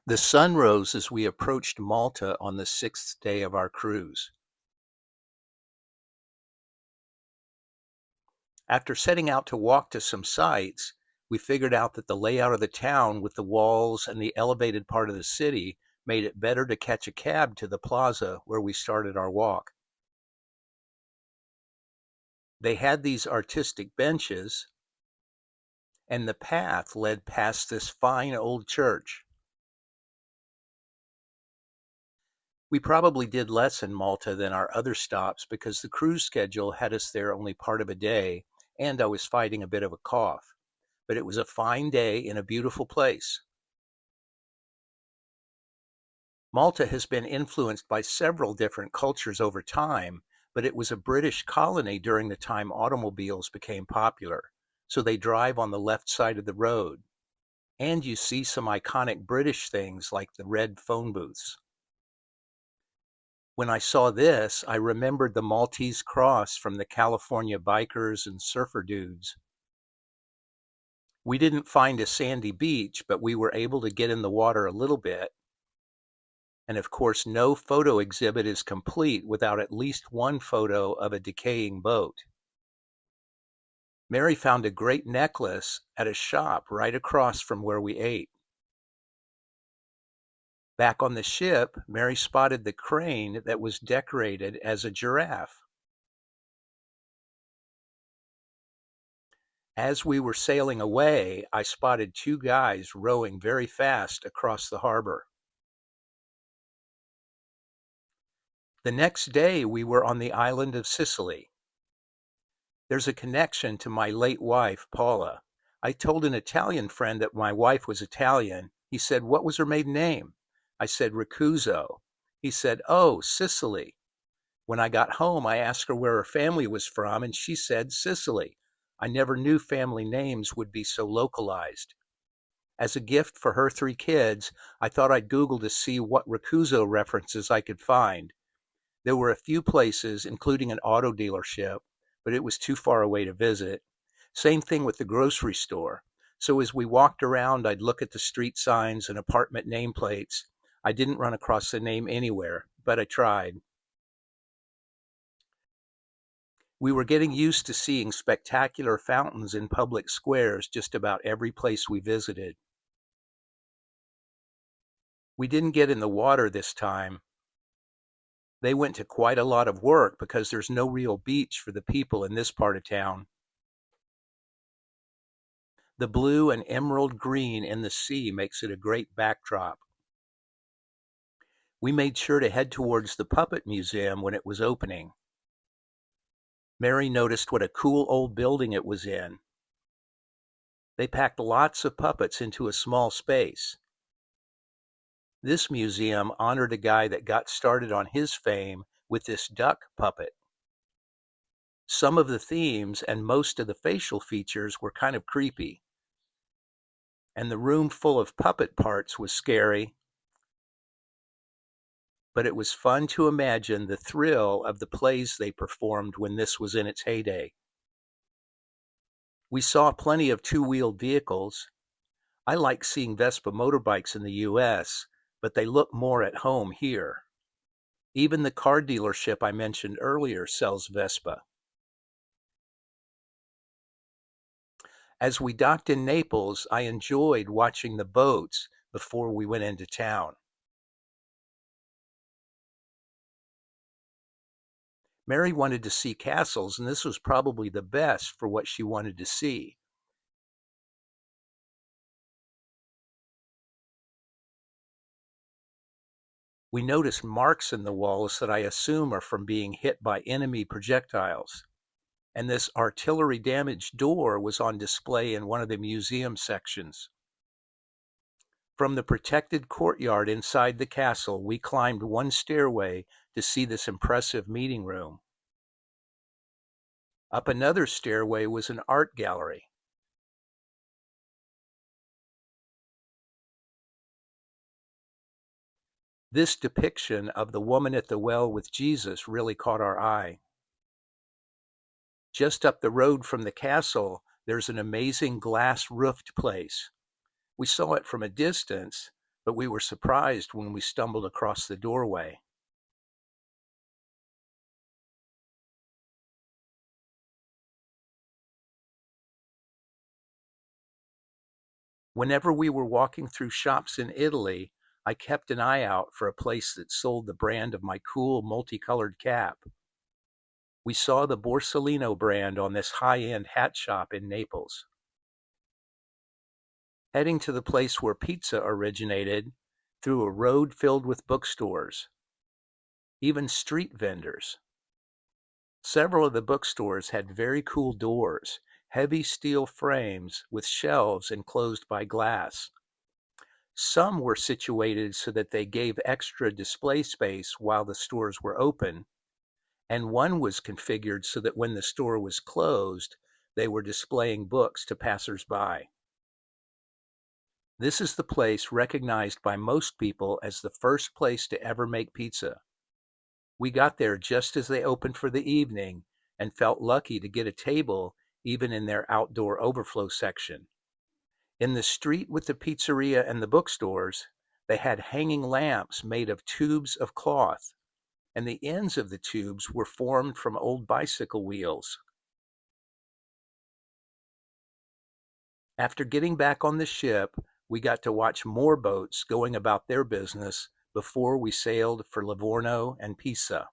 The sun rose as we approached Malta on the sixth day of our cruise. After setting out to walk to some sites, we figured out that the layout of the town with the walls and the elevated part of the city made it better to catch a cab to the plaza where we started our walk. They had these artistic benches, and the path led past this fine old church. We probably did less in Malta than our other stops because the cruise schedule had us there only part of a day, and I was fighting a bit of a cough. But it was a fine day in a beautiful place. Malta has been influenced by several different cultures over time, but it was a British colony during the time automobiles became popular, so they drive on the left side of the road. And you see some iconic British things like the red phone booths. When I saw this, I remembered the Maltese cross from the California bikers and surfer dudes. We didn't find a sandy beach, but we were able to get in the water a little bit. And of course, no photo exhibit is complete without at least one photo of a decaying boat. Mary found a great necklace at a shop right across from where we ate. Back on the ship, Mary spotted the crane that was decorated as a giraffe. As we were sailing away, I spotted two guys rowing very fast across the harbor. The next day, we were on the island of Sicily. There's a connection to my late wife, Paula. I told an Italian friend that my wife was Italian. He said, "What was her maiden name?" I said, "Roccuzzo." He said, "Oh, Sicily." When I got home, I asked her where her family was from, and she said Sicily. I never knew family names would be so localized. As a gift for her three kids, I thought I'd Google to see what Roccuzzo references I could find. There were a few places, including an auto dealership, but it was too far away to visit. Same thing with the grocery store. So as we walked around, I'd look at the street signs and apartment nameplates. I didn't run across the name anywhere, but I tried. We were getting used to seeing spectacular fountains in public squares just about every place we visited. We didn't get in the water this time. They went to quite a lot of work because there's no real beach for the people in this part of town. The blue and emerald green in the sea makes it a great backdrop. We made sure to head towards the Puppet Museum when it was opening. Mary noticed what a cool old building it was in. They packed lots of puppets into a small space. This museum honored a guy that got started on his fame with this duck puppet. Some of the themes and most of the facial features were kind of creepy. And the room full of puppet parts was scary. But it was fun to imagine the thrill of the plays they performed when this was in its heyday. We saw plenty of two-wheeled vehicles. I like seeing Vespa motorbikes in the US, but they look more at home here. Even the car dealership I mentioned earlier sells Vespa. As we docked in Naples, I enjoyed watching the boats before we went into town. Mary wanted to see castles, and this was probably the best for what she wanted to see. We noticed marks in the walls that I assume are from being hit by enemy projectiles. And this artillery-damaged door was on display in one of the museum sections. From the protected courtyard inside the castle, we climbed one stairway to see this impressive meeting room. Up another stairway was an art gallery. This depiction of the woman at the well with Jesus really caught our eye. Just up the road from the castle, there's an amazing glass-roofed place. We saw it from a distance, but we were surprised when we stumbled across the doorway. Whenever we were walking through shops in Italy, I kept an eye out for a place that sold the brand of my cool multicolored cap. We saw the Borsellino brand on this high-end hat shop in Naples. Heading to the place where pizza originated, through a road filled with bookstores, even street vendors. Several of the bookstores had very cool doors, heavy steel frames with shelves enclosed by glass. Some were situated so that they gave extra display space while the stores were open, and one was configured so that when the store was closed, they were displaying books to passers-by. This is the place recognized by most people as the first place to ever make pizza. We got there just as they opened for the evening and felt lucky to get a table even in their outdoor overflow section. In the street with the pizzeria and the bookstores, they had hanging lamps made of tubes of cloth, and the ends of the tubes were formed from old bicycle wheels. After getting back on the ship, we got to watch more boats going about their business before we sailed for Livorno and Pisa.